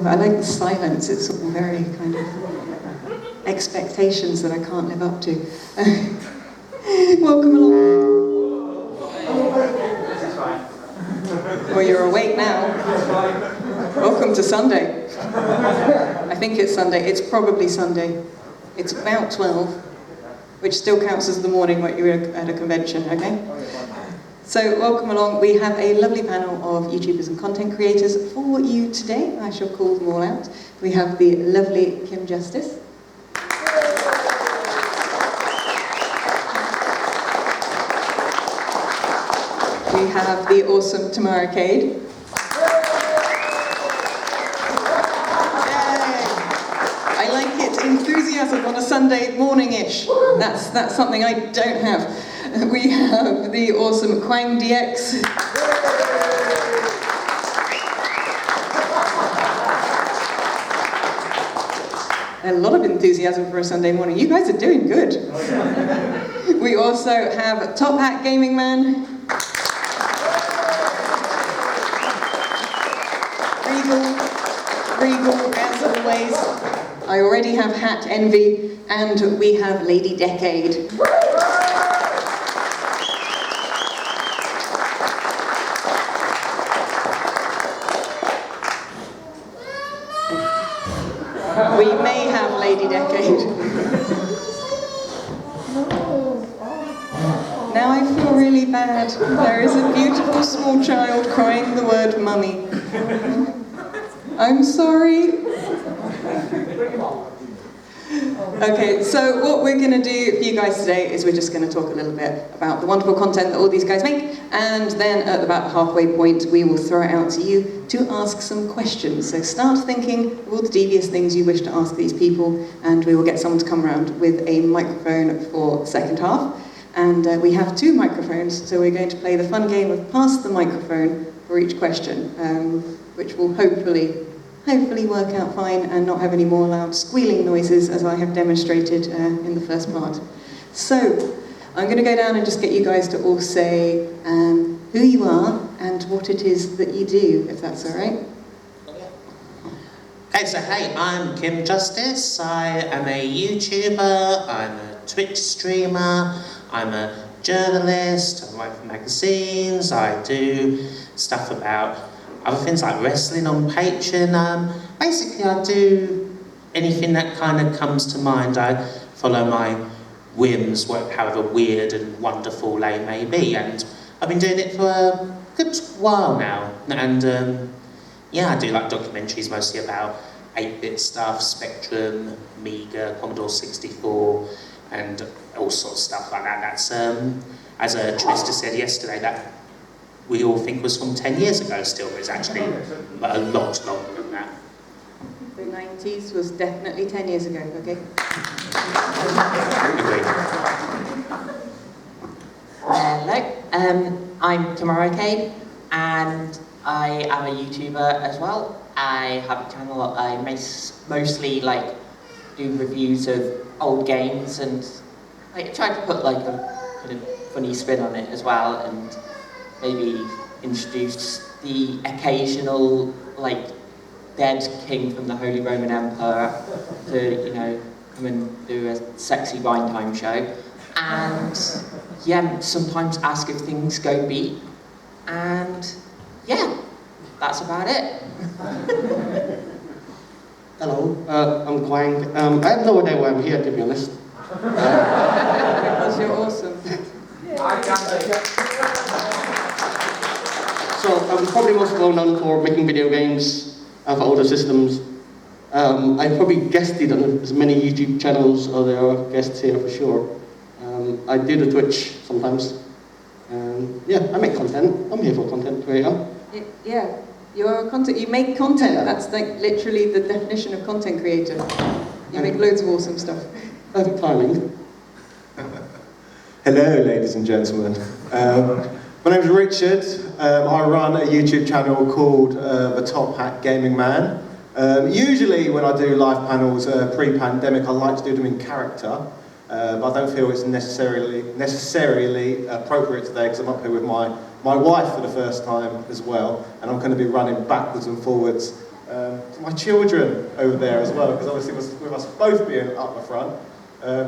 I like the silence. It's all very kind of expectations that I can't live up to. Welcome along. This is fine. Well, you're awake now. Welcome to Sunday. I think it's Sunday. It's probably Sunday. It's about 12, which still counts as the morning when you're at a convention, okay? So welcome along. We have a lovely panel of YouTubers and content creators for you today. I shall call them all out. We have the lovely Kim Justice. We have the awesome Tamaracade. I like it. Enthusiasm on a Sunday morning-ish. That's something I don't have. We have the awesome QuangDX. A lot of enthusiasm for a Sunday morning. You guys are doing good. We also have Top Hat Gaming Man. Regal, as always. I already have Hat Envy, and we have Lady Decade. We may have Lady Decade. Now I feel really bad. There is a beautiful small child crying the word mummy. I'm sorry. Okay, so what we're going to do for you guys today is we're just going to talk a little bit about the wonderful content that all these guys make, and then at about the halfway point we will throw it out to you to ask some questions. So start thinking of all the devious things you wish to ask these people, and we will get someone to come around with a microphone for the second half. And we have 2 microphones, so we're going to play the fun game of pass the microphone for each question, which will hopefully work out fine and not have any more loud squealing noises as I have demonstrated in the first part. So, I'm going to go down and just get you guys to all say who you are and what it is that you do, if that's all right. Okay, so hey, I'm Kim Justice. I am a YouTuber, I'm a Twitch streamer, I'm a journalist, I write for magazines, I do stuff about other things like wrestling on Patreon. Basically, I do anything that kind of comes to mind. I follow my whims, however weird and wonderful they may be. And I've been doing it for a good while now. And yeah, I do like documentaries mostly about 8-bit stuff, Spectrum, Amiga, Commodore 64, and all sorts of stuff like that. That's, as Trista said yesterday, that we all think was from 10 years ago still, but it's actually a lot longer than that. The 90s was definitely 10 years ago, okay? Hello, I'm Tamaracade, and I am a YouTuber as well. I have a channel. I mostly do reviews of old games, and I try to put like a kind of funny spin on it as well, and maybe introduce the occasional dead king from the Holy Roman Empire to come and do a sexy wine time show, and yeah, sometimes ask if things go beat, and yeah, that's about it. Hello, I'm Quang. I have no idea why I'm here, to be honest. Because you're awesome. So I'm probably most well known for making video games for older systems. I probably guested on as many YouTube channels as there are guests here for sure. I do the Twitch sometimes. Yeah, I make content. I'm here for content creator. Yeah, you're a content. You make content. Yeah. That's literally the definition of content creator. You make loads of awesome stuff. Perfect timing. Hello, ladies and gentlemen. My name is Richard. I run a YouTube channel called The Top Hat Gaming Man. Usually when I do live panels pre-pandemic, I like to do them in character, but I don't feel it's necessarily appropriate today because I'm up here with my wife for the first time as well, and I'm going to be running backwards and forwards to my children over there as well, because obviously with us both being up the front,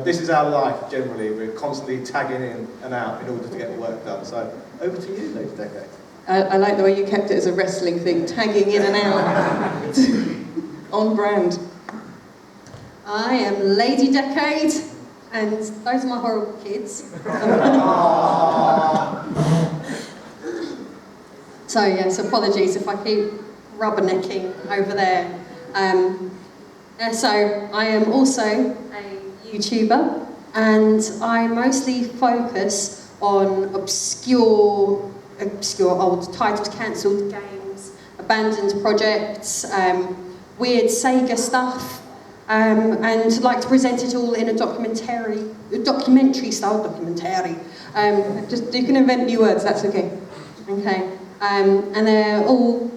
this is our life generally. We're constantly tagging in and out in order to get the work done. So over to you, Lady Decade. I like the way you kept it as a wrestling thing, tagging in and out. On brand. I am Lady Decade, and those are my horrible kids. So yes, apologies if I keep rubbernecking over there. So I am also a YouTuber, and I mostly focus on obscure old titled cancelled games, abandoned projects, weird Sega stuff, and like to present it all in a documentary style documentary. Just you can invent new words, that's okay. Okay, and they're all,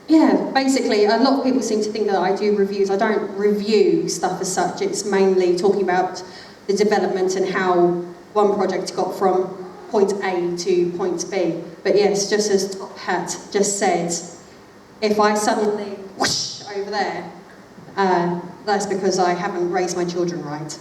yeah, basically a lot of people seem to think that I do reviews. I don't review stuff as such. It's mainly talking about the development and how one project got from point A to point B. But yes, just as Top Hat just said, if I suddenly whoosh over there, that's because I haven't raised my children right.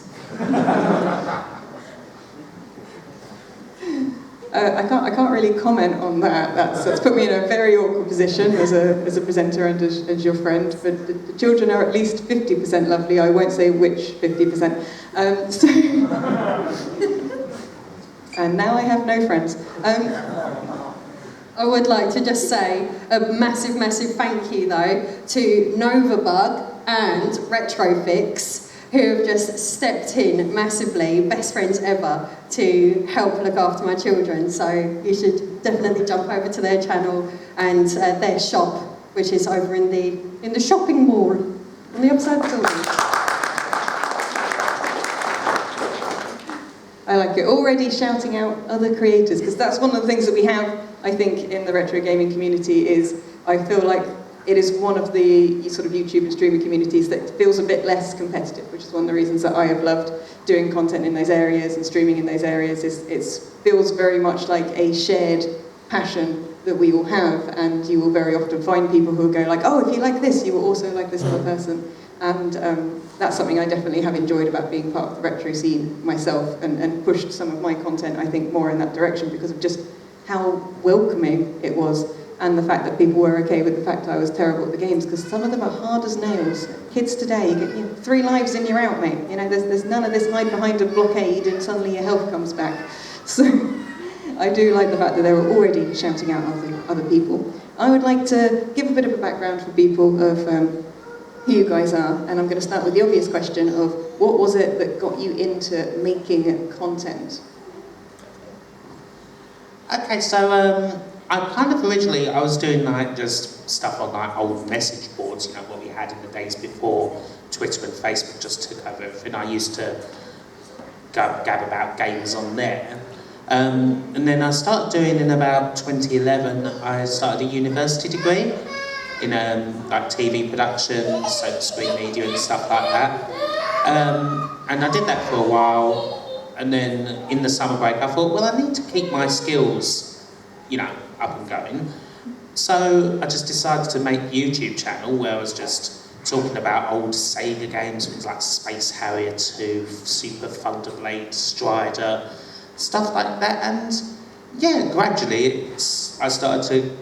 I can't really comment on that. That's put me in a very awkward position as a presenter and as your friend. But the children are at least 50% lovely. I won't say which 50%. And now I have no friends. I would like to just say a massive, massive thank you though to Novabug and Retrofix, who have just stepped in massively, best friends ever, to help look after my children. So you should definitely jump over to their channel and their shop, which is over in the shopping mall on the other side of the building. I like it. Already shouting out other creators, because that's one of the things that we have, I think, in the retro gaming community is, I feel like it is one of the sort of YouTube and streaming communities that feels a bit less competitive, which is one of the reasons that I have loved doing content in those areas and streaming in those areas. It feels very much like a shared passion that we all have, and you will very often find people who will go like, oh, if you like this, you will also like this other person. And that's something I definitely have enjoyed about being part of the retro scene myself, and pushed some of my content, I think, more in that direction because of just how welcoming it was, and the fact that people were okay with the fact I was terrible at the games, because some of them are hard as nails. Kids today, you get 3 lives and you're out, mate. You know, there's none of this hide behind a blockade and suddenly your health comes back. So I do like the fact that they were already shouting out other people. I would like to give a bit of a background for people of who you guys are, and I'm going to start with the obvious question of what was it that got you into making content? Okay, so I kind of originally, I was doing like just stuff on like old message boards, you know, what we had in the days before Twitter and Facebook just took over everything. I used to gab about games on there. And then I started doing, in about 2011, I started a university degree in like TV production, soap screen media and stuff like that. And I did that for a while, and then in the summer break I thought, well, I need to keep my skills, you know, up and going. So I just decided to make a YouTube channel where I was just talking about old Sega games, things like Space Harrier 2, Super Thunderblade, Strider, stuff like that. And yeah, gradually I started to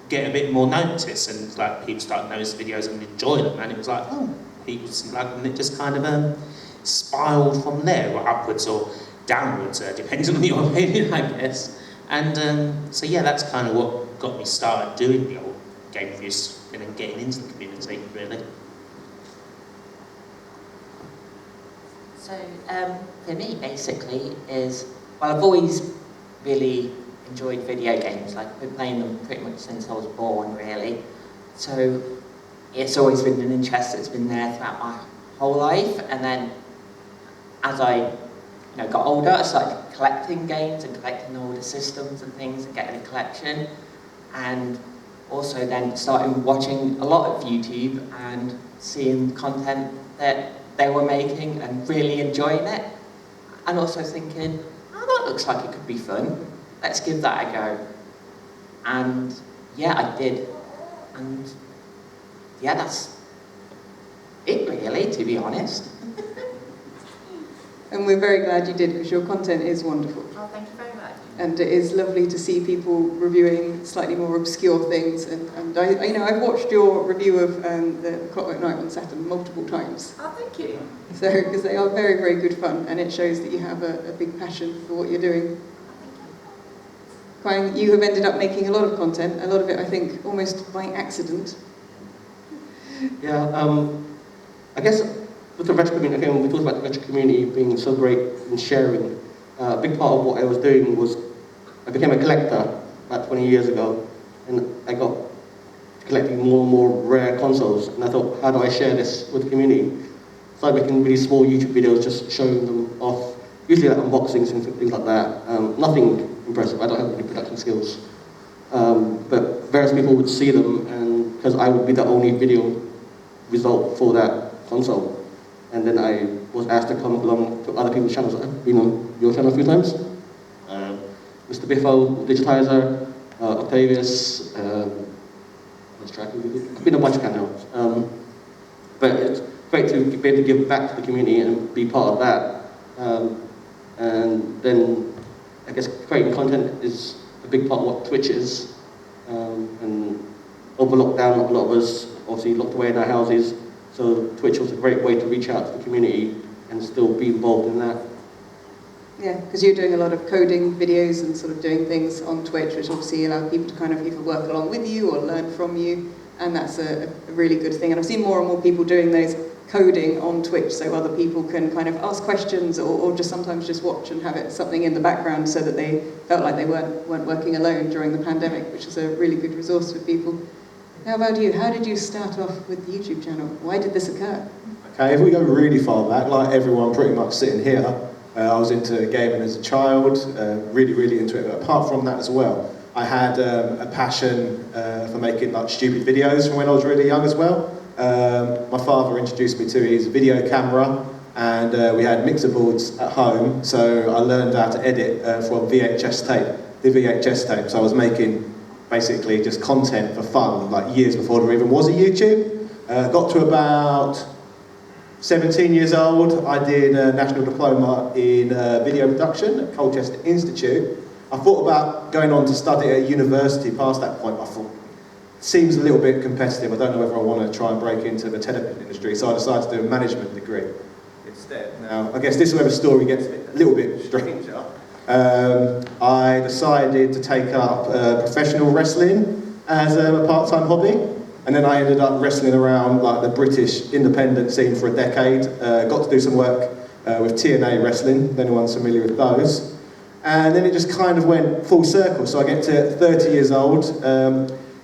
get a bit more notice, and like people started to notice the videos and enjoy them, and it was like, oh, people seem like, and it just kind of spiraled from there, or upwards or downwards, depending on your opinion, I guess. And so yeah, that's kind of what got me started doing the old game reviews and then getting into the community, really. So for me, basically, is, well, I've always really enjoyed video games. Like, I've been playing them pretty much since I was born, really. So it's always been an interest that's been there throughout my whole life. And then as I got older, I started collecting games and collecting older systems and things and getting a collection. And also then started watching a lot of YouTube and seeing content that they were making and really enjoying it. And also thinking, oh, that looks like it could be fun. Let's give that a go. And yeah, I did. And yeah, that's it really, to be honest. And we're very glad you did, because your content is wonderful. Oh, thank you very much. And it is lovely to see people reviewing slightly more obscure things. And I you know, I've watched your review of the Clockwork Knight on Saturn multiple times. Oh, thank you. So, because they are very, very good fun, and it shows that you have a big passion for what you're doing. Quang, you have ended up making a lot of content, a lot of it, I think, almost by accident. Yeah, I guess with the retro community, again, we talked about the retro community being so great in sharing. A big part of what I was doing was I became a collector about 20 years ago, and I got collecting more and more rare consoles, and I thought, how do I share this with the community? So I making really small YouTube videos just showing them off, usually like unboxings and things like that. Nothing impressive, I don't have any production skills. But various people would see them, and because I would be the only video result for that console. And then I was asked to come along to other people's channels. I've been on your channel a few times. Mr. Biffo, Digitizer, Octavius, I've been on a bunch of channels. But it's great to be able to give back to the community and be part of that. And then I guess creating content is a big part of what Twitch is. And over lockdown, a lot of us obviously locked away in our houses. So Twitch was a great way to reach out to the community and still be involved in that. Yeah, because you're doing a lot of coding videos and sort of doing things on Twitch, which obviously allow people to kind of either work along with you or learn from you, and that's a really good thing. And I've seen more and more people doing those coding on Twitch, so other people can kind of ask questions or just sometimes just watch and have it something in the background, so that they felt like they weren't working alone during the pandemic, which is a really good resource for people. How about you? How did you start off with the YouTube channel? Why did this occur? Okay, if we go really far back, like everyone pretty much sitting here, I was into gaming as a child, really, really into it. But apart from that as well, I had a passion for making like stupid videos from when I was really young as well. My father introduced me to his video camera, and we had mixer boards at home, so I learned how to edit from VHS tape, the VHS tape. So I was making basically just content for fun, like years before there even was a YouTube. Got to about 17 years old, I did a national diploma in video production at Colchester Institute. I thought about going on to study at university past that point. I thought, it seems a little bit competitive. I don't know whether I want to try and break into the television industry, so I decided to do a management degree instead. Now, I guess this is where the story gets a little bit stranger. I decided to take up professional wrestling as a part-time hobby. And then I ended up wrestling around like the British independent scene for a decade. Got to do some work with TNA wrestling, if anyone's familiar with those. And then it just kind of went full circle. So I get to 30 years old,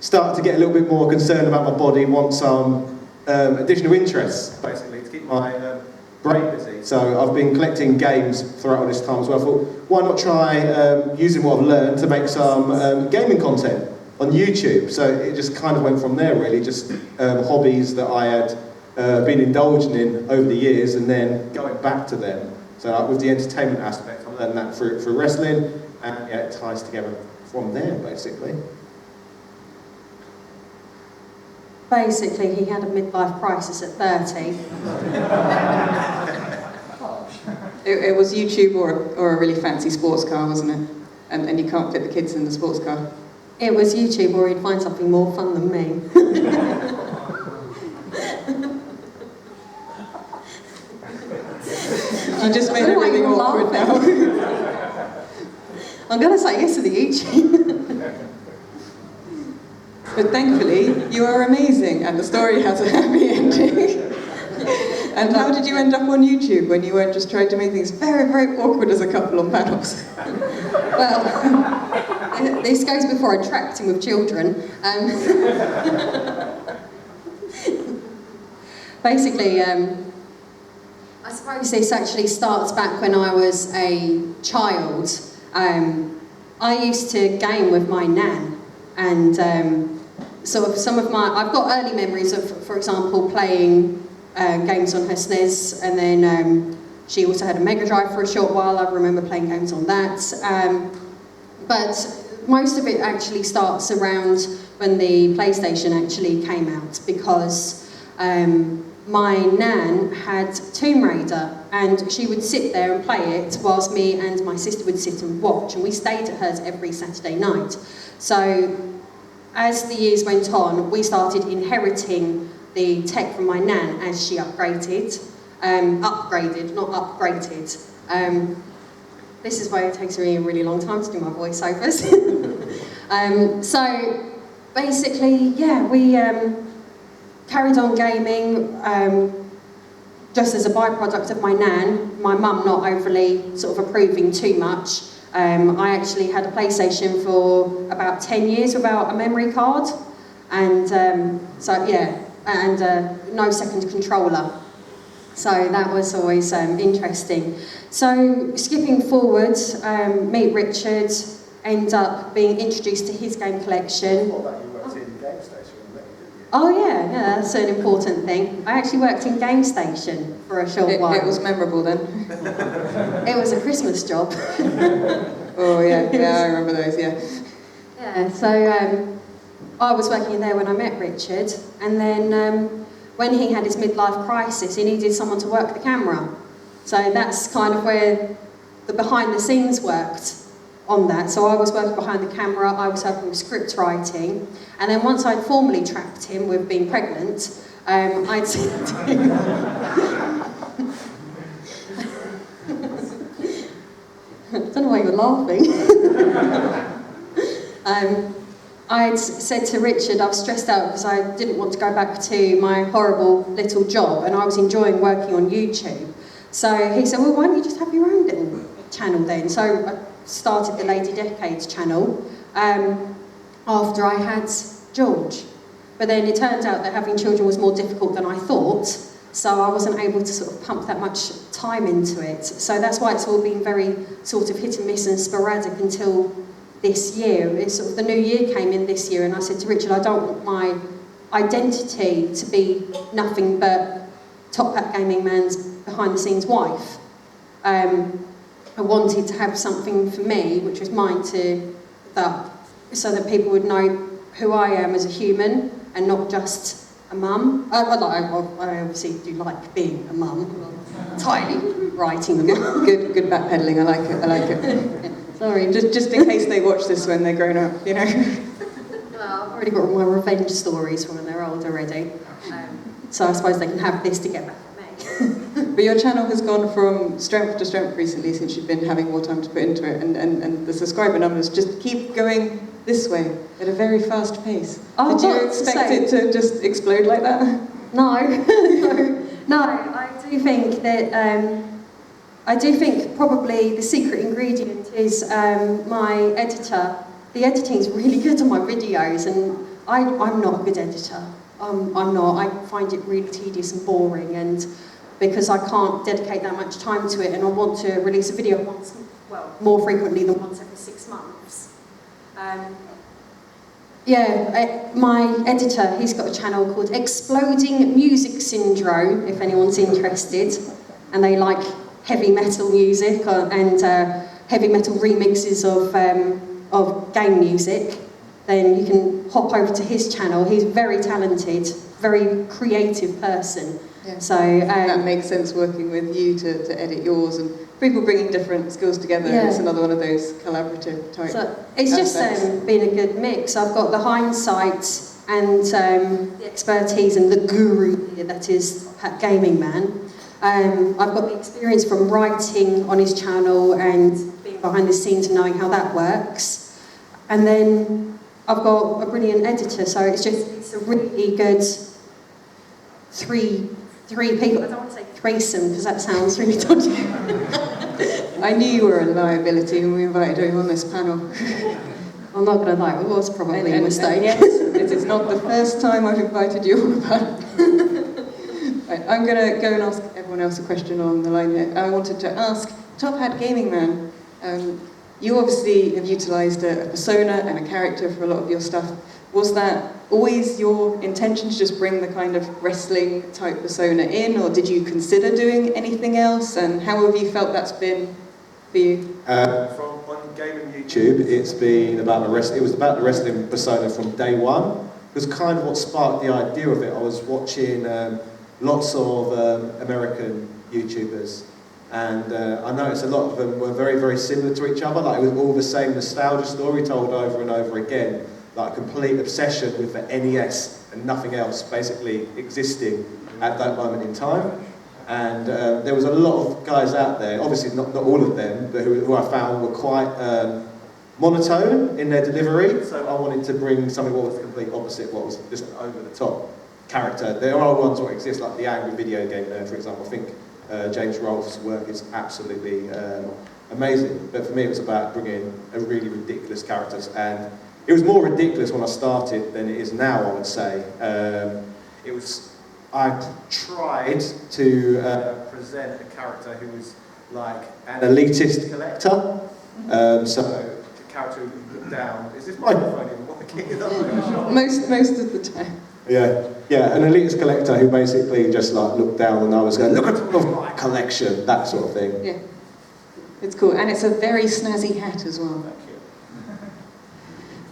start to get a little bit more concerned about my body, want some additional interests, basically, to keep my brain busy. So I've been collecting games throughout all this time as well. I thought, why not try using what I've learned to make some gaming content on YouTube. So it just kind of went from there, really, just hobbies that I had been indulging in over the years, and then going back to them. So like, with the entertainment aspect, I learned that through wrestling, and yeah, it ties together from there, basically. Basically, he had a midlife crisis at 30. It was YouTube or a really fancy sports car, wasn't it? And you can't fit the kids in the sports car. It was YouTube, or he'd find something more fun than me. You just made everything awkward now. I'm going to say yes to the YouTube. But thankfully, you are amazing, and the story has a happy ending. And how did you end up on YouTube when you weren't just trying to make things very, very awkward as a couple on panels? Well, this goes before attracting with children. Basically, I suppose this actually starts back when I was a child. I used to game with my nan, and sort of some of I've got early memories of, for example, playing games on her SNES, and then she also had a Mega Drive for a short while. I remember playing games on that. But most of it actually starts around when the PlayStation actually came out, because my nan had Tomb Raider, and she would sit there and play it whilst me and my sister would sit and watch, and we stayed at hers every Saturday night. So as the years went on, we started inheriting the tech from my nan as she upgraded, not upgraded. This is why it takes me a really long time to do my voiceovers. So basically, yeah, we carried on gaming just as a byproduct of my nan, my mum not overly sort of approving too much. I actually had a PlayStation for about 10 years without a memory card, and so yeah, and no second controller. So that was always interesting. So skipping forward, meet Richard, end up being introduced to his game collection. What about you worked in GameStation, didn't you? Oh yeah, that's an important thing. I actually worked in GameStation for a short while. It was memorable then. It was a Christmas job. Oh yeah, I remember those, yeah. Yeah, so I was working there when I met Richard, and then when he had his midlife crisis, he needed someone to work the camera. So that's kind of where the behind the scenes worked on that. So I was working behind the camera, I was helping with script writing, and then once I'd formally tracked him with being pregnant, I'd said to him, I don't know why you're laughing. I'd said to Richard, I was stressed out because I didn't want to go back to my horrible little job, and I was enjoying working on YouTube. So he said, well, why don't you just have your own little channel then? So I started the Lady Decades channel after I had George. But then it turned out that having children was more difficult than I thought, so I wasn't able to sort of pump that much time into it. So that's why it's all been very sort of hit and miss and sporadic until this year. It's sort of the new year came in this year, and I said to Richard, I don't want my identity to be nothing but Top Hat Gaming Man's behind the scenes wife. I wanted to have something for me, which was mine, so that people would know who I am as a human and not just a mum. I obviously do like being a mum, entirely writing the mum. Good backpedaling, I like it. Sorry. Just in case they watch this when they're grown up, you know. Well, I've already got all my revenge stories from when they're old already. So I suppose they can have this to get back at me. But your channel has gone from strength to strength recently since you've been having more time to put into it, and the subscriber numbers just keep going this way at a very fast pace. Oh, did you expect it to just explode like that? No, no. I do think that probably the secret ingredient is my editor. The editing's really good on my videos, and I'm not a good editor. I'm not. I find it really tedious and boring, and because I can't dedicate that much time to it, and I want to release a video more frequently than once every 6 months. My editor, he's got a channel called Exploding Music Syndrome, if anyone's interested, and they like heavy metal music and heavy metal remixes of game music, then you can hop over to his channel. He's very talented, very creative person. Yeah. So that makes sense, working with you to edit yours, and people bringing different skills together. Yeah. It's another one of those collaborative type. So it's aspects. just been a good mix. I've got the hindsight and the expertise and the guru here that is Pat Gaming Man. I've got the experience from writing on his channel and being behind the scenes and knowing how that works. And then I've got a brilliant editor, so it's a really good three people. I don't want to say threesome because that sounds really dodgy. I knew you were a liability when we invited you on this panel. I'm not going to lie, it was probably a mistake. Yes, it is not the first time I've invited you on a panel. Right, I'm going to go and ask everyone else a question on the line here. I wanted to ask, Top Hat Gaming Man, you obviously have utilised a persona and a character for a lot of your stuff. Was that always your intention to just bring the kind of wrestling type persona in, or did you consider doing anything else, and how have you felt that's been for you? From on gaming YouTube, it's been about it was about the wrestling persona from day one. It was kind of what sparked the idea of it. I was watching lots of American YouTubers, and I noticed a lot of them were very, very similar to each other. Like, it was all the same nostalgia story told over and over again. Like, a complete obsession with the NES and nothing else basically existing at that moment in time. And there was a lot of guys out there, obviously not all of them, but who I found were quite monotone in their delivery. So I wanted to bring something what was the complete opposite, what was just an over-the-top character. There are ones that exist, like the angry video game, for example. I think James Rolfe's work is absolutely amazing. But for me, it was about bringing a really ridiculous characters, and it was more ridiculous when I started than it is now, I would say. I tried to present a character who was like an elitist collector. So a character who looked down. Is this microphone even working? Most of the time. Yeah, an elitist collector who basically just like looked down and I was going, look at all of my collection, that sort of thing. Yeah, it's cool, and it's a very snazzy hat as well. Thank you.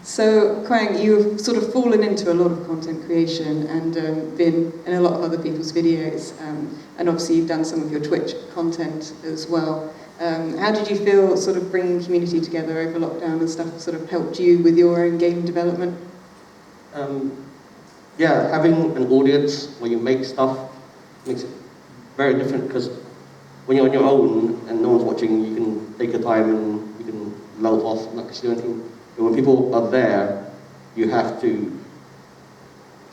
So, Quang, you've sort of fallen into a lot of content creation and been in a lot of other people's videos, and obviously you've done some of your Twitch content as well. How did you feel sort of bringing community together over lockdown and stuff sort of helped you with your own game development? Yeah, having an audience where you make stuff makes it very different, because when you're on your own and no one's watching, you can take your time and you can load off and not do anything. But when people are there, you have to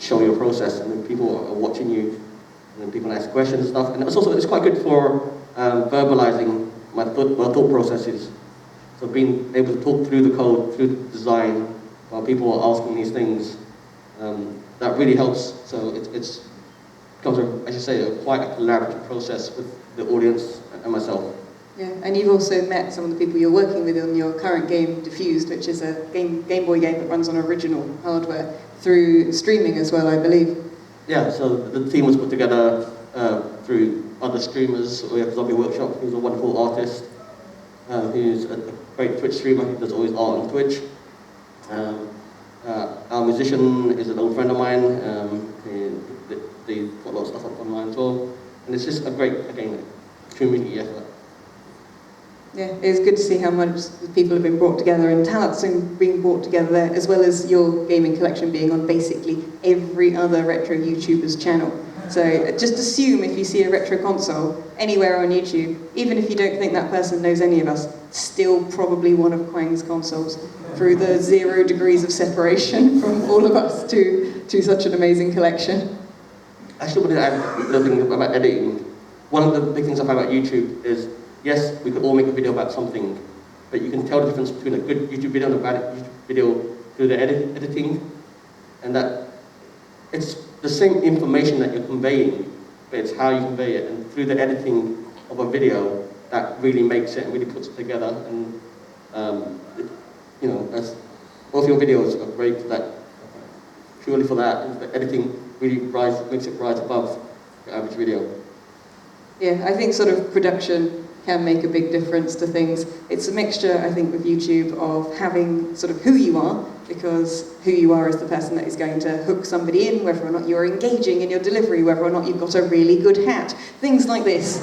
show your process, and then people are watching you, and then people ask questions and stuff. And it's quite good for verbalizing my thought processes. So being able to talk through the code, through the design, while people are asking these things, that really helps. So it becomes, as you say, quite a collaborative process with the audience and myself. Yeah, and you've also met some of the people you're working with on your current game, Diffused, which is a Game Boy game that runs on original hardware, through streaming as well, I believe. Yeah, so the team was put together through other streamers. We have Zombie Workshop, who's a wonderful artist, who's a great Twitch streamer, who does always art on Twitch. Our musician is an old friend of mine. They put a lot of stuff up online as well. And it's just a great, again, community effort. Yeah, it's good to see how much people have been brought together and talents being brought together there, as well as your gaming collection being on basically every other retro YouTuber's channel. So just assume if you see a retro console anywhere on YouTube, even if you don't think that person knows any of us, still probably one of Quang's consoles, through the 0 degrees of separation from all of us to such an amazing collection. I still want to add a little thing about editing. One of the big things I find about YouTube is, yes, we could all make a video about something, but you can tell the difference between a good YouTube video and a bad YouTube video through the editing, and that it's the same information that you're conveying, but it's how you convey it, and through the editing of a video, that really makes it and really puts it together. And you know, as both your videos are great for that. Purely for that, the editing really makes it rise above the average video. Yeah, I think sort of production can make a big difference to things. It's a mixture, I think, with YouTube of having sort of who you are, because who you are is the person that is going to hook somebody in, whether or not you're engaging in your delivery, whether or not you've got a really good hat. Things like this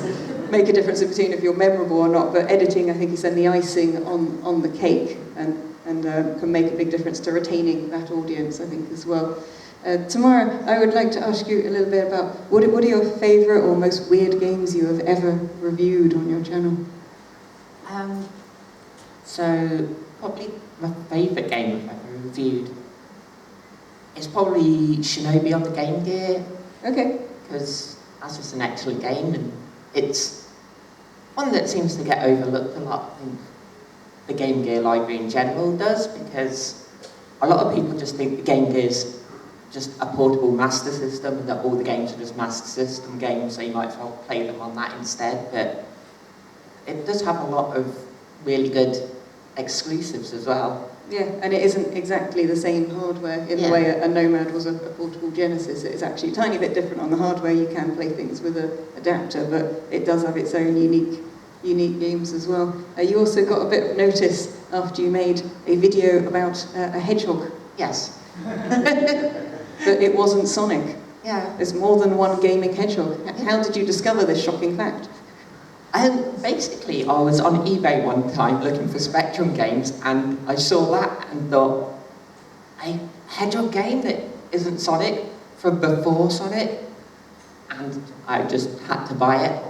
make a difference between if you're memorable or not, but editing, I think, is then the icing on the cake, and can make a big difference to retaining that audience, I think, as well. Tamara, I would like to ask you a little bit about what are your favourite or most weird games you have ever reviewed on your channel? So probably my favourite game I've ever reviewed is probably Shinobi on the Game Gear. Okay. Because that's just an excellent game, and it's one that seems to get overlooked a lot. I think the Game Gear library in general does, because a lot of people just think the Game Gear's just a portable Master System and that all the games are just Master System games, so you might as well play them on that instead. But it does have a lot of really good exclusives as well. Yeah, and it isn't exactly the same hardware in the way a Nomad was a portable Genesis. It's actually a tiny bit different on the hardware. You can play things with an adapter, but it does have its own unique unique games as well. You also got a bit of notice after you made a video about a hedgehog, Yes. but it wasn't Sonic. Yeah. There's more than one gaming hedgehog. How did you discover this shocking fact? And basically, I was on eBay one time looking for Spectrum games, and I saw that and thought, a hedgehog game that isn't Sonic from before Sonic, and I just had to buy it.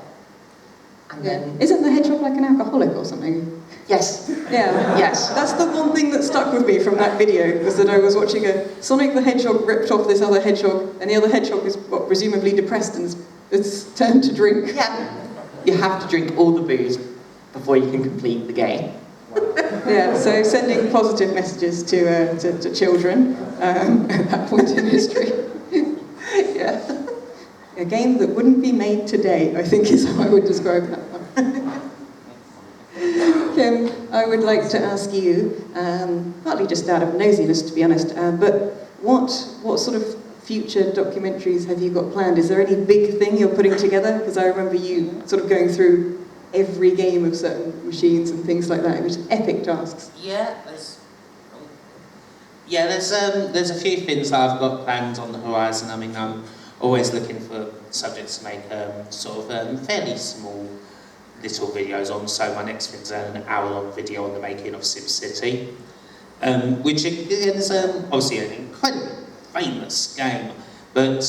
And then, Isn't the hedgehog like an alcoholic or something? yes, Yeah. yes. That's the one thing that stuck with me from that video, was that I was watching a Sonic the Hedgehog ripped off this other hedgehog, and the other hedgehog is presumably depressed and it's turned to drink. Yeah. You have to drink all the booze before you can complete the game. Yeah, so sending positive messages to children at that point in history. Yeah. A game that wouldn't be made today, I think is how I would describe that one. Kim, I would like to ask you, partly just out of nosiness to be honest, but what sort of future documentaries have you got planned? Is there any big thing you're putting together? Because I remember you sort of going through every game of certain machines and things like that. It was epic tasks. There's a few things that I've got planned on the horizon. I mean, I'm always looking for subjects to make fairly small little videos on. So my next thing's an hour-long video on the making of SimCity, which is obviously an incredibly famous game, but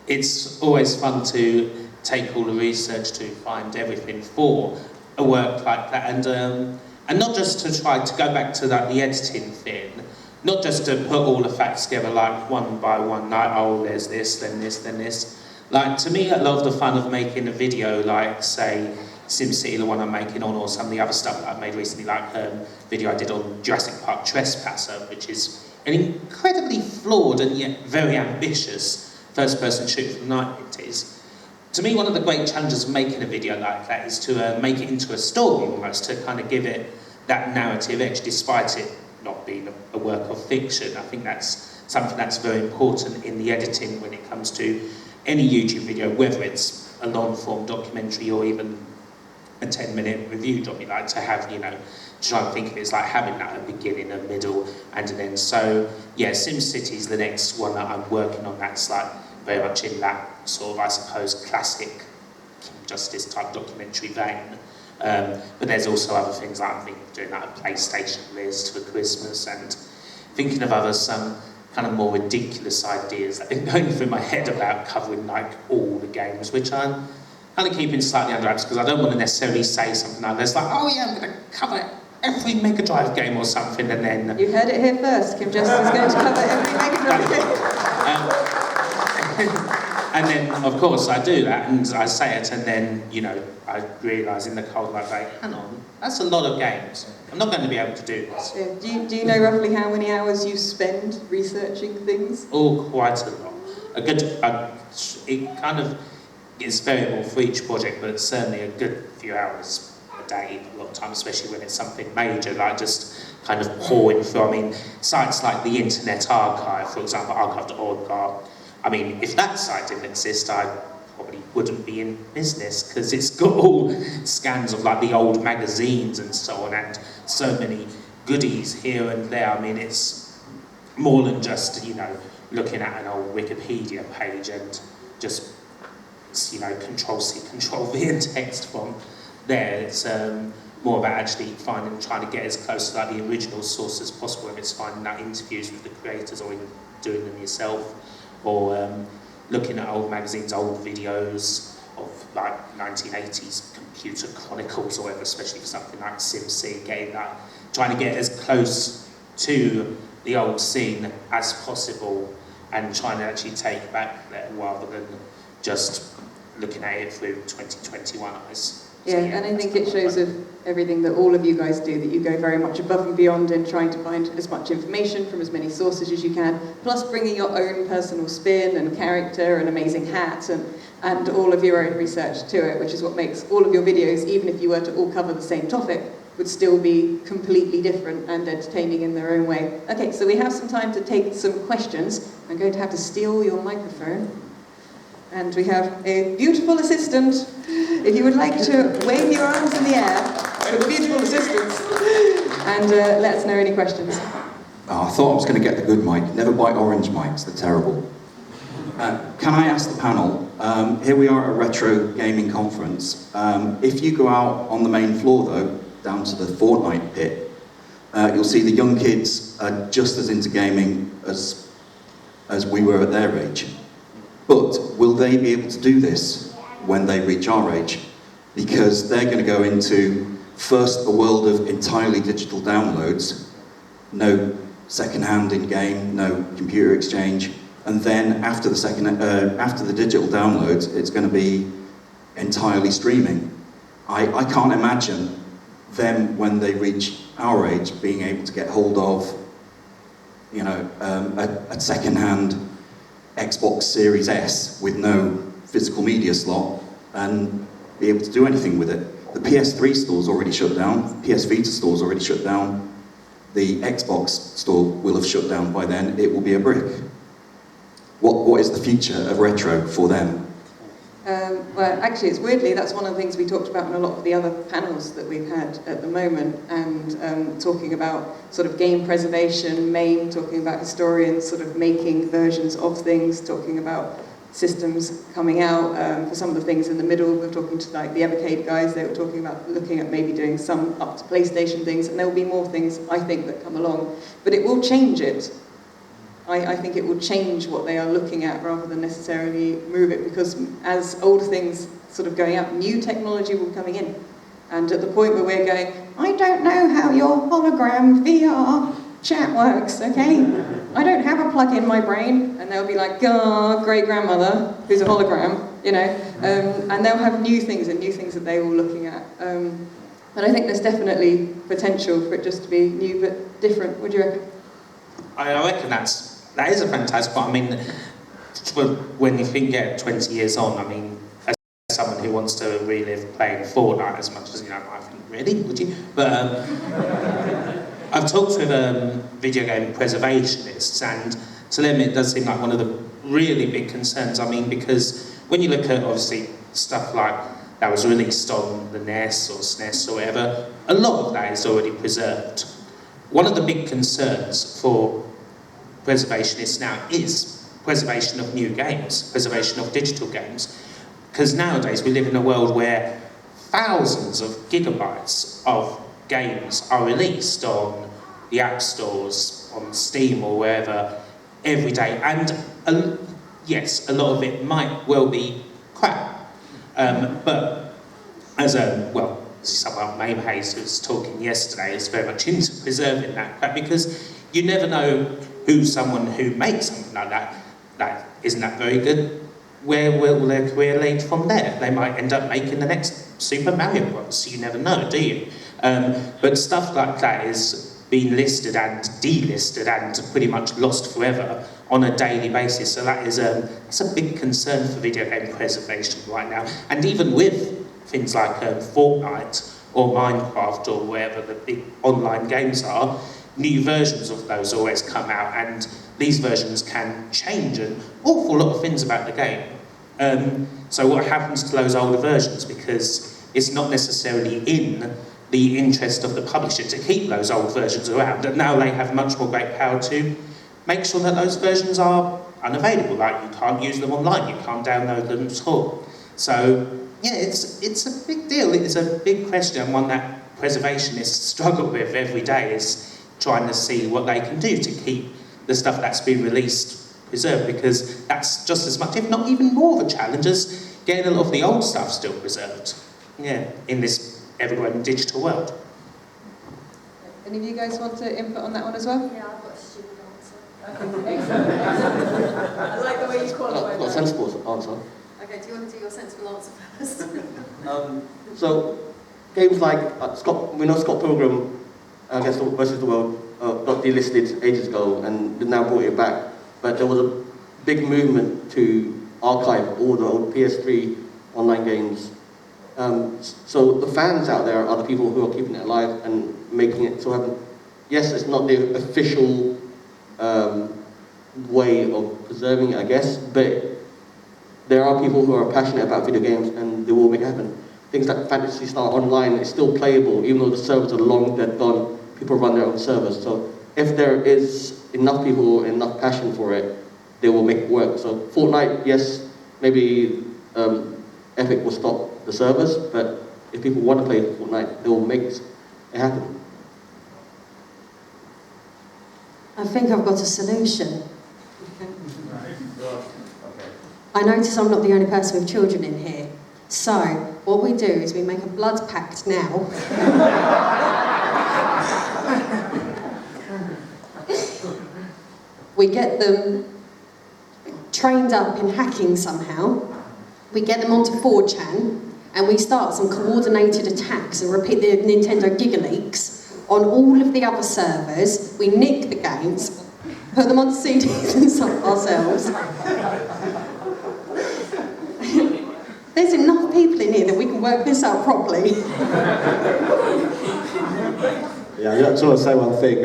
it's always fun to take all the research to find everything for a work like that, and not just to try to go back to the editing thing, not just to put all the facts together like one by one, like, oh, there's this, then this, then this. Like, to me, a lot of the fun of making a video, like, say, SimCity, the one I'm making on, or some of the other stuff that I've made recently, like video I did on Jurassic Park Trespasser, which is an incredibly flawed and yet very ambitious first-person shooter from the 90s. To me, one of the great challenges of making a video like that is to make it into a story, almost, to kind of give it that narrative edge, despite it not being a work of fiction. I think that's something that's very important in the editing when it comes to any YouTube video, whether it's a long-form documentary or even a 10-minute review job. You like to have, try and think of it as like having that a beginning, a middle, and an end. So, yeah, SimCity is the next one that I'm working on. That's like very much in that sort of, I suppose, classic Justice type documentary vein. But there's also other things like I'm thinking of doing like a PlayStation list for Christmas, and thinking of other some kind of more ridiculous ideas that are going through my head about covering like all the games, which I'm kind of keeping slightly under wraps because I don't want to necessarily say something like this, like, oh yeah, I'm going to cover every Mega Drive game or something, and then... You heard it here first, Kim Justice is going to cover every Mega Drive game. And then, of course, I do that, and I say it, and then, I realise in the cold light, like, hang on, that's a lot of games. I'm not going to be able to do this. Yeah. Do you know roughly how many hours you spend researching things? Oh, quite a lot. It kind of is variable for each project, but certainly a good few hours a day, a lot of times, especially when it's something major, like just kind of pouring through. I mean, sites like the Internet Archive, for example, archive.org, I mean, if that site didn't exist, I probably wouldn't be in business, because it's got all scans of like the old magazines and so on, and so many goodies here and there. I mean, it's more than just, looking at an old Wikipedia page and just, Control-C, Control-V and text from there. It's more about actually trying to get as close to like the original source as possible, if it's finding out interviews with the creators or even doing them yourself, or looking at old magazines, old videos of like 1980s computer chronicles or whatever, especially for something like SimCity, trying to get as close to the old scene as possible and trying to actually take back there rather than just looking at it through 2021 eyes. Yeah, and I think it shows of everything that all of you guys do, that you go very much above and beyond in trying to find as much information from as many sources as you can, plus bringing your own personal spin and character and amazing hat and all of your own research to it, which is what makes all of your videos, even if you were to all cover the same topic, would still be completely different and entertaining in their own way. Okay, so we have some time to take some questions. I'm going to have to steal your microphone. And we have a beautiful assistant if you would like to wave your arms in the air for the beautiful assistants and let us know any questions. Oh, I thought I was going to get the good mic. Never buy orange mics, they're terrible. Can I ask the panel, here we are at a retro gaming conference. If you go out on the main floor though, down to the Fortnite pit, you'll see the young kids are just as into gaming as we were at their age. But will they be able to do this when they reach our age? Because they're going to go into, first, a world of entirely digital downloads, no second-hand in-game, no computer exchange, and then after the digital downloads, it's going to be entirely streaming. I can't imagine them, when they reach our age, being able to get hold of, you know, a second-hand Xbox Series S with no physical media slot and be able to do anything with it. The PS3 store's already shut down, PS Vita store's already shut down, the Xbox store will have shut down by then, it will be a brick. What is the future of retro for them? Well, actually, it's weirdly, that's one of the things we talked about in a lot of the other panels that we've had at the moment, and talking about sort of game preservation, talking about historians sort of making versions of things, talking about systems coming out. For some of the things in the middle, we're talking to like the Evercade guys, they were talking about looking at maybe doing some up to PlayStation things, and there will be more things, I think, that come along. But it will change it. I think it will change what they are looking at rather than necessarily move it, because as old things sort of going out, new technology will be coming in. And at the point where we're going, I don't know how your hologram VR chat works, okay? I don't have a plug in my brain. And they'll be like, great-grandmother, who's a hologram, you know? And they'll have new things that they're all looking at. But I think there's definitely potential for it just to be new but different. What do you reckon? I reckon that is a fantastic point. I mean, when you think, 20 years on, I mean, as someone who wants to relive playing Fortnite as much as, you know, I think, really, would you? But I've talked with video game preservationists, and to them it does seem like one of the really big concerns. I mean, because when you look at, obviously, stuff like that was released on the NES or SNES or whatever, a lot of that is already preserved. One of the big concerns for preservationists now is preservation of new games, preservation of digital games. Because nowadays we live in a world where thousands of gigabytes of games are released on the app stores, on Steam or wherever, every day. And yes, a lot of it might well be crap. But as someone, Mame Hayes, who was talking yesterday, is very much into preserving that crap, because you never know who someone who makes something like that isn't that very good, where will their career lead from there? They might end up making the next Super Mario Bros. So you never know, do you? But stuff like that is being listed and delisted and pretty much lost forever on a daily basis. So that is it's a big concern for video game preservation right now. And even with things like Fortnite or Minecraft or wherever the big online games are, new versions of those always come out, and these versions can change an awful lot of things about the game. So what happens to those older versions? Because it's not necessarily in the interest of the publisher to keep those old versions around, and now they have much more great power to make sure that those versions are unavailable, like you can't use them online, you can't download them at all. So yeah, it's a big deal, it's a big question, and one that preservationists struggle with every day, is trying to see what they can do to keep the stuff that's been released preserved, because that's just as much, if not even more of a challenge as getting a lot of the old stuff still preserved, in this ever-growing digital world. Any of you guys want to input on that one as well? Yeah, I've got a stupid answer. I like the way you qualify Not that. sensible answer. Okay, do you want to do your sensible answer first? So, games like we know Scott Pilgrim versus the World got delisted ages ago, and they now brought it back. But there was a big movement to archive all the old PS3 online games. So the fans out there are the people who are keeping it alive and making it so. Yes, it's not the official way of preserving it, I guess, but there are people who are passionate about video games and they will make it happen. things like Fantasy Star Online is still playable, even though the servers are long dead gone. People run their own servers. So if there is enough people, enough passion for it, they will make it work. So Fortnite, yes, maybe Epic will stop the servers, but if people want to play Fortnite, they will make it happen. I think I've got a solution. I notice I'm not the only person with children in here. So, what we do is we make a blood pact now. We get them trained up in hacking somehow. We get them onto 4chan, and we start some coordinated attacks and repeat the Nintendo GigaLeaks on all of the other servers. We nick the games, put them on CDs and stuff ourselves. There's enough people in here that we can work this out properly. Yeah, I just want to say one thing.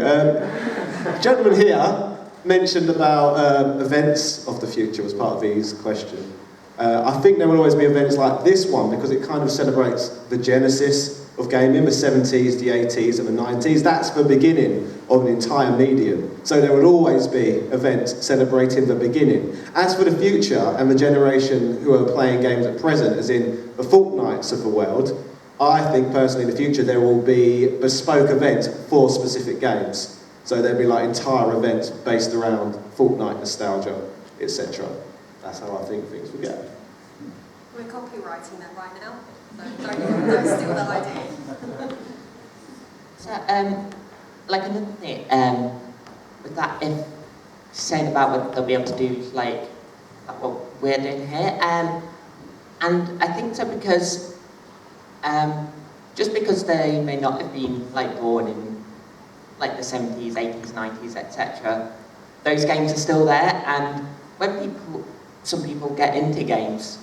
Gentleman here mentioned about events of the future as part of his question. I think there will always be events like this one because it kind of celebrates the genesis of gaming, the 70s, the 80s and the 90s. That's the beginning of an entire medium. So there will always be events celebrating the beginning. As for the future and the generation who are playing games at present, as in the Fortnites of the world, I think personally in the future there will be bespoke events for specific games. So there'll be like entire events based around Fortnite nostalgia, etc. That's how I think things will go. We're copywriting that right now, so don't steal that idea. So, like another thing, with that, if saying about what they'll be able to do, like what we're doing here, and I think so because, just because they may not have been like born in like the 70s, 80s, 90s, etc., those games are still there, and when some people get into games,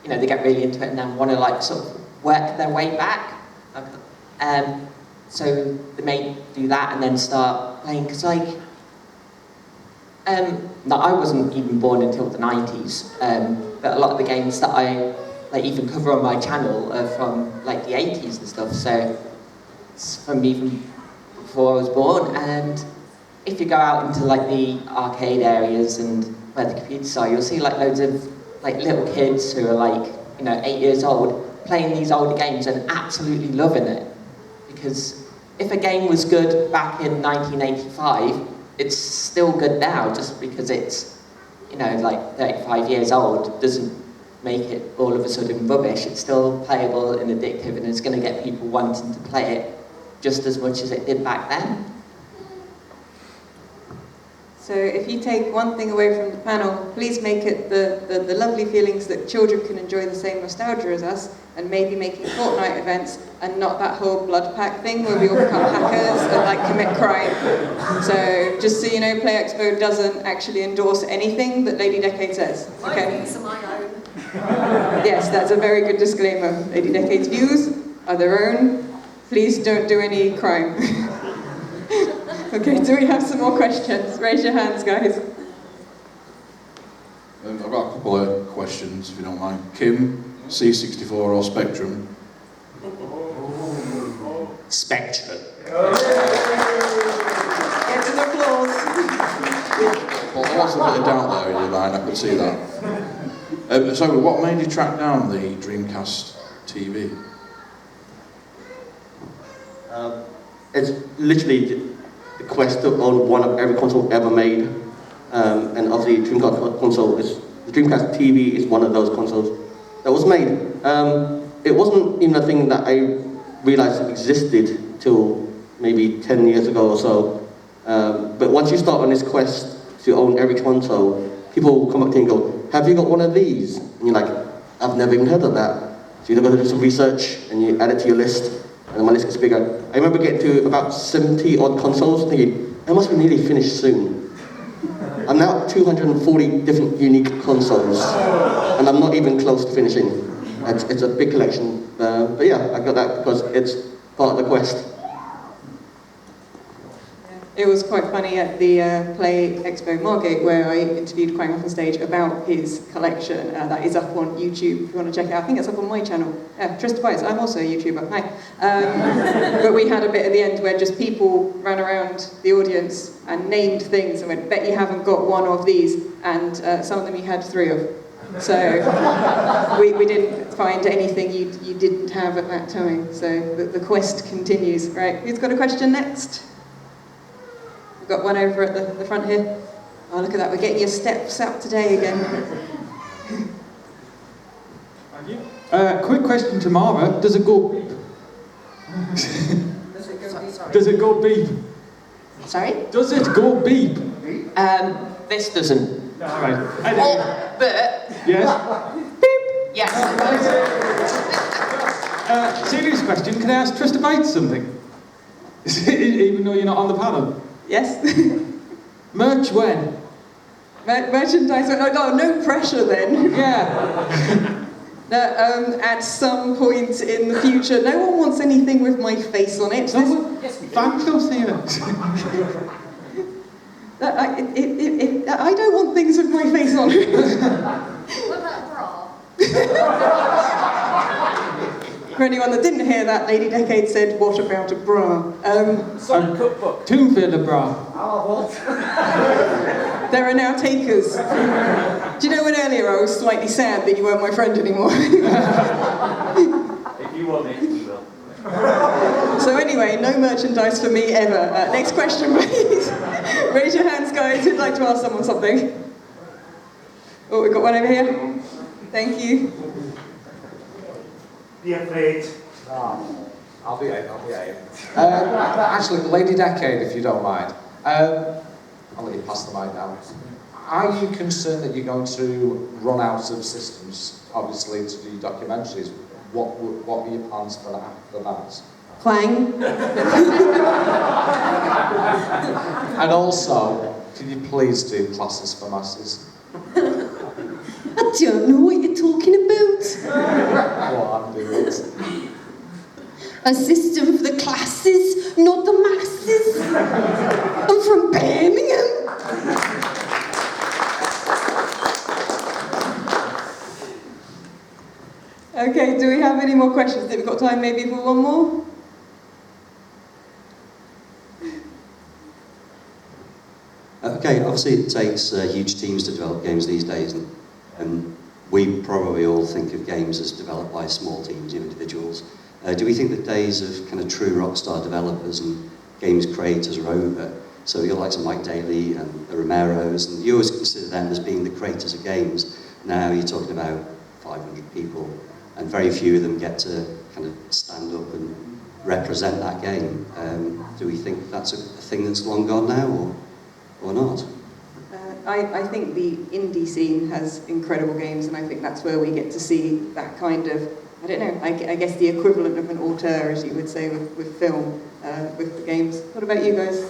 you know, they get really into it and then want to like sort of work their way back. So they may do that and then start playing, because like, no, I wasn't even born until the 90s, but a lot of the games that I like even cover on my channel are from like the 80s and stuff, so it's from even before I was born. And if you go out into like the arcade areas and where the computers are, you'll see like loads of like little kids who are like, you know, 8 years old playing these older games and absolutely loving it. Because if a game was good back in 1985, it's still good now. Just because it's, you know, like 35 years old doesn't make it all of a sudden rubbish. It's still playable and addictive, and it's going to get people wanting to play it just as much as it did back then. So if you take one thing away from the panel, please make it the lovely feelings that children can enjoy the same nostalgia as us, and maybe making Fortnite events, and not that whole blood pack thing where we all become hackers and like commit crime. So just so you know, Play Expo doesn't actually endorse anything that Lady Decade says. My views are my own. Yes, that's a very good disclaimer. Lady Decade's views are their own. Please don't do any crime. Okay, do we have some more questions? Raise your hands, guys. I've got a couple of questions, if you don't mind. Kim, C64 or Spectrum? Spectrum. Get an applause. Well, there was a bit of doubt there in your mind, I could see that. So, what made you track down the Dreamcast TV? It's literally the quest to own one of every console ever made, and obviously Dreamcast console is the Dreamcast TV is one of those consoles that was made. It wasn't even a thing that I realised existed till maybe 10 years ago or so. But once you start on this quest to own every console, people will come up to you and go, "Have you got one of these?" And you're like, "I've never even heard of that." So you go to do some research and you add it to your list, and then my list gets bigger. I remember getting to about 70 odd consoles, thinking, I must be nearly finished soon. I'm now at 240 different unique consoles, and I'm not even close to finishing. It's a big collection, but yeah, I got that because it's part of the quest. It was quite funny at the Play Expo Margate where I interviewed Quang off on stage about his collection. That is up on YouTube if you want to check it out. I think it's up on my channel. Trista Bytes, I'm also a YouTuber. Hi. But we had a bit at the end where just people ran around the audience and named things and went, bet you haven't got one of these. And some of them you had 3 of. So we didn't find anything you didn't have at that time. So the quest continues. Right, who's got a question next? We've got one over at the front here. Oh, look at that, we're getting your steps up today again. Thank you. Quick question to Mara. Does it go beep? Does it go beep? Sorry? Does it go beep? This doesn't. Right. Oh, but... Yes? Beep! Yes. Serious question. Can I ask Trista Bytes something? Even though you're not on the panel? Yes? Merch when? Merchandise, no pressure then. Yeah. At some point in the future, no one wants anything with my face on it. Fan clubs here. I don't want things with my face on it. What about a bra? For anyone that didn't hear that, Lady Decade said, what about a bra? Cookbook. Tomb-filled bra. There are now takers. Do you know when earlier I was slightly sad that you weren't my friend anymore? If you want it, we will. So anyway, no merchandise for me ever. Next question, please. Raise your hands, guys, who'd like to ask someone something. Oh, we've got one over here. Thank you. Be afraid. I'll be out. Actually, Lady Decade, if you don't mind. I'll let you pass the mic now. Are you concerned that you're going to run out of systems, obviously, to do documentaries? What are your plans for that, after that? Quang. And also, can you please do classes for masses? I don't know what you're talking about. Well, I'm doing it. A system for the classes, not the masses. I'm from Birmingham. Okay, do we have any more questions? Have we got time maybe for one more? Okay, obviously it takes huge teams to develop games these days, and we probably all think of games as developed by small teams, individuals. Do we think the days of kind of true rockstar developers and games creators are over? So you're like some Mike Daly and the Romeros, and you always consider them as being the creators of games. Now you're talking about 500 people, and very few of them get to kind of stand up and represent that game. Do we think that's a thing that's long gone now, or not? I think the indie scene has incredible games, and I think that's where we get to see that kind of, I don't know, I guess the equivalent of an auteur, as you would say, with film, with the games. What about you guys?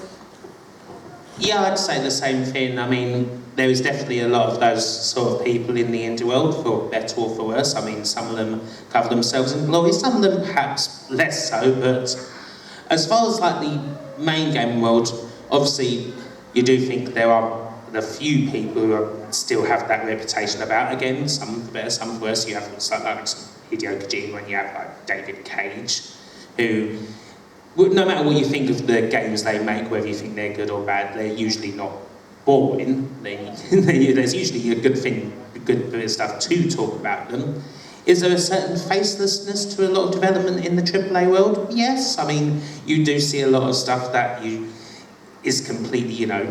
Yeah, I'd say the same thing. I mean, there is definitely a lot of those sort of people in the indie world, for better or for worse. I mean, some of them cover themselves in glory, some of them perhaps less so, but as far as like the main gaming world, obviously you do think there are a few people who still have that reputation about, again, some for better, some for worse. You have like Hideo Kojima, and you have like David Cage, who, no matter what you think of the games they make, whether you think they're good or bad, they're usually not boring. There's usually a good bit of stuff to talk about them. Is there a certain facelessness to a lot of development in the AAA world? Yes. I mean, you do see a lot of stuff that is completely, you know,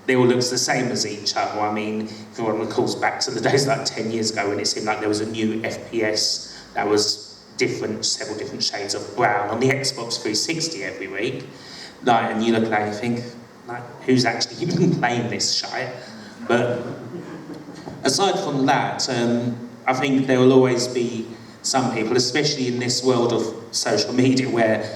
they all looks the same as each other. I mean, if everyone recalls back to the days like 10 years ago when it seemed like there was a new FPS that was several different shades of brown on the Xbox 360 every week. Like, and you look at that and you think, like, who's actually even playing this shite? But aside from that, I think there will always be some people, especially in this world of social media, where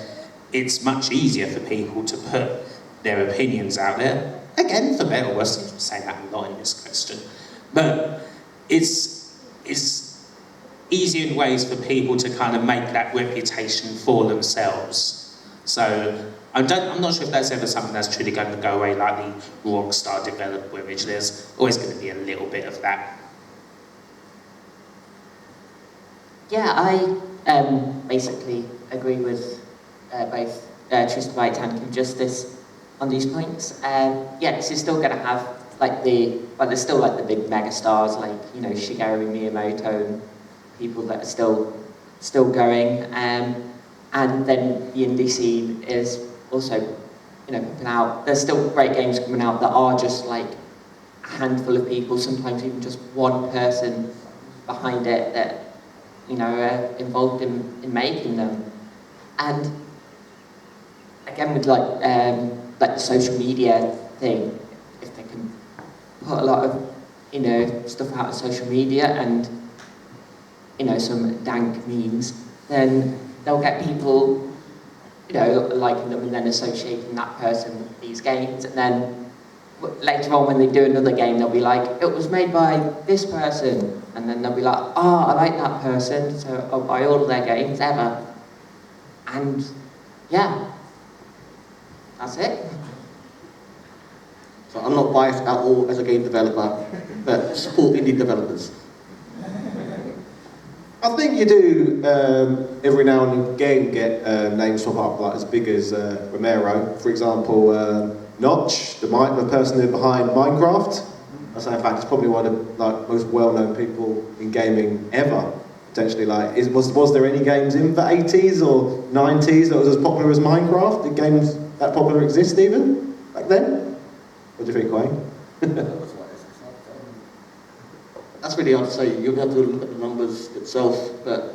it's much easier for people to put their opinions out there. Again, for better or worse, I'm saying that a lot in this question. But it's easier in ways for people to kind of make that reputation for themselves. So I'm not sure if that's ever something that's truly going to go away, like the rockstar developer image. There's always going to be a little bit of that. Yeah, I basically agree with both Trista, Bytes and QuangDX on these points. Yeah, this is still going to have there's still like the big mega stars like Shigeru Miyamoto and people that are still going, and then the indie scene is also popping out. There's still great games coming out that are just like a handful of people, sometimes even just one person behind it that are involved in making them. And again, with like the social media thing, if they can put a lot of stuff out on social media and some dank memes, then they'll get people liking them and then associating that person with these games, and then later on when they do another game they'll be like, it was made by this person, and then they'll be like, oh, I like that person, so I'll buy all of their games ever. And yeah, that's it. So I'm not biased at all as a game developer, but support indie developers. I think you do every now and again get names pop up like as big as Romero, for example. Notch, the person behind Minecraft. I say, in fact, it's probably one of the most well-known people in gaming ever. Potentially, was there any games in the 80s or 90s that was as popular as Minecraft? Did games that popular exist even back then? What do you think, Quang? That's really hard to say. You have to look at the numbers itself, but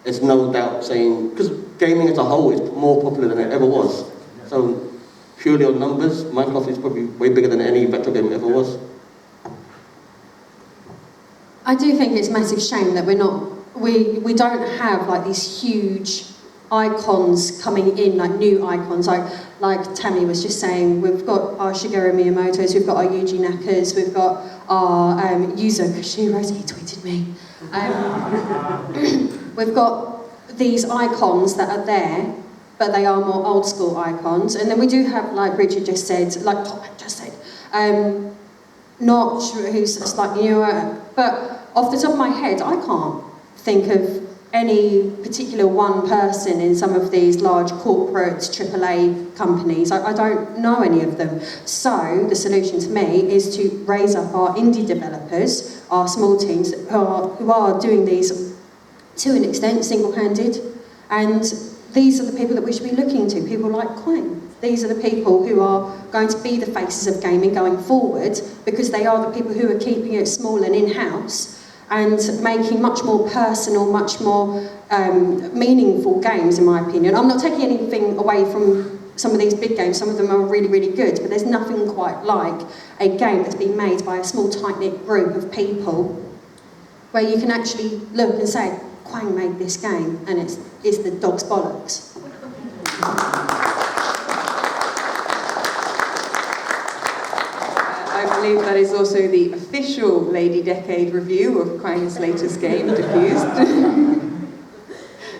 there's no doubt saying, because gaming as a whole is more popular than it ever was. So purely on numbers, Minecraft is probably way bigger than any retro game ever was. I do think it's a massive shame that we don't have like these huge icons coming in, like new icons, like Tammy was just saying. We've got our Shigeru Miyamoto's, we've got our Yuji Nakas, we've got our Yuzo Koshiro's, he tweeted me. We've got these icons that are there, but they are more old school icons. And then we do have, like Richard just said, like Top just said, Notch, who's slightly newer, but off the top of my head, I can't think of any particular one person in some of these large corporate AAA companies. I don't know any of them. So the solution to me is to raise up our indie developers, our small teams who are doing these to an extent single-handed, and these are the people that we should be looking to, people like Quang. These are the people who are going to be the faces of gaming going forward, because they are the people who are keeping it small and in-house and making much more personal, much more meaningful games, in my opinion. I'm not taking anything away from some of these big games. Some of them are really, really good, but there's nothing quite like a game that's been made by a small, tight-knit group of people where you can actually look and say, Quang made this game, and it's the dog's bollocks. I believe that is also the official Lady Decade review of Quang's latest game, Diffused,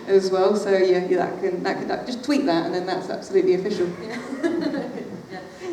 as well. So yeah, that can just tweet that, and then that's absolutely official. Yeah,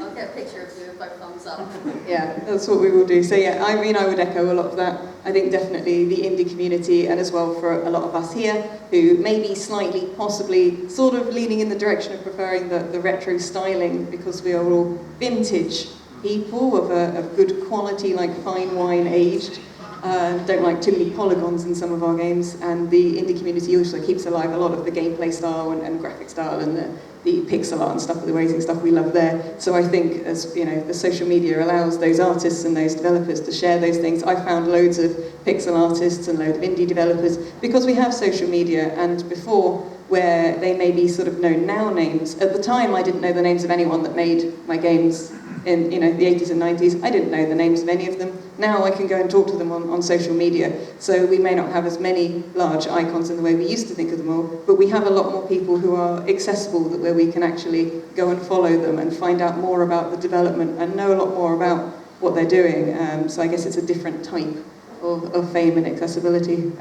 I'll get a picture of you with both thumbs up. Yeah, that's what we will do. So yeah, I mean, I would echo a lot of that. I think definitely the indie community, and as well for a lot of us here, who may be slightly, possibly, sort of leaning in the direction of preferring the retro styling, because we are all vintage people of good quality, like fine wine aged. Don't like too many polygons in some of our games, and the indie community also keeps alive a lot of the gameplay style and graphic style and the pixel art and stuff, the amazing stuff we love there. So I think, as you know, the social media allows those artists and those developers to share those things. I found loads of pixel artists and loads of indie developers because we have social media, and before, where they may be sort of known now names, at the time I didn't know the names of anyone that made my games in the 80s and 90s. I didn't know the names of any of them. Now I can go and talk to them on social media. So we may not have as many large icons in the way we used to think of them all, but we have a lot more people who are accessible, that where we can actually go and follow them and find out more about the development and know a lot more about what they're doing. So I guess it's a different type of fame and accessibility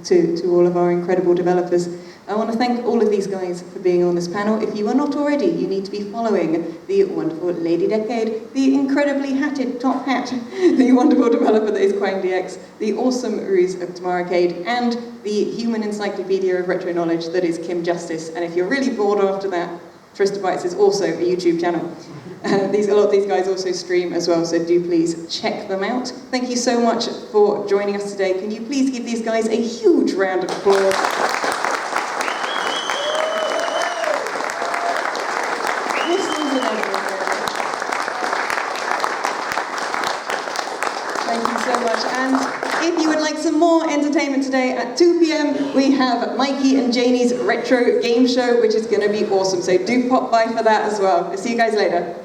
to all of our incredible developers. I want to thank all of these guys for being on this panel. If you are not already, you need to be following the wonderful Lady Decade, the incredibly hatted Top Hat, the wonderful developer that is QuangDX, the awesome ruse of Tamaracade, and the human encyclopedia of retro knowledge that is Kim Justice. And if you're really bored after that, Trista Bytes is also a YouTube channel. A lot of these guys also stream as well, so do please check them out. Thank you so much for joining us today. Can you please give these guys a huge round of applause? Thank you so much. And if you would like some more entertainment today at 2 p.m, we have Mikey and Janie's retro game show, which is going to be awesome. So do pop by for that as well. I'll see you guys later.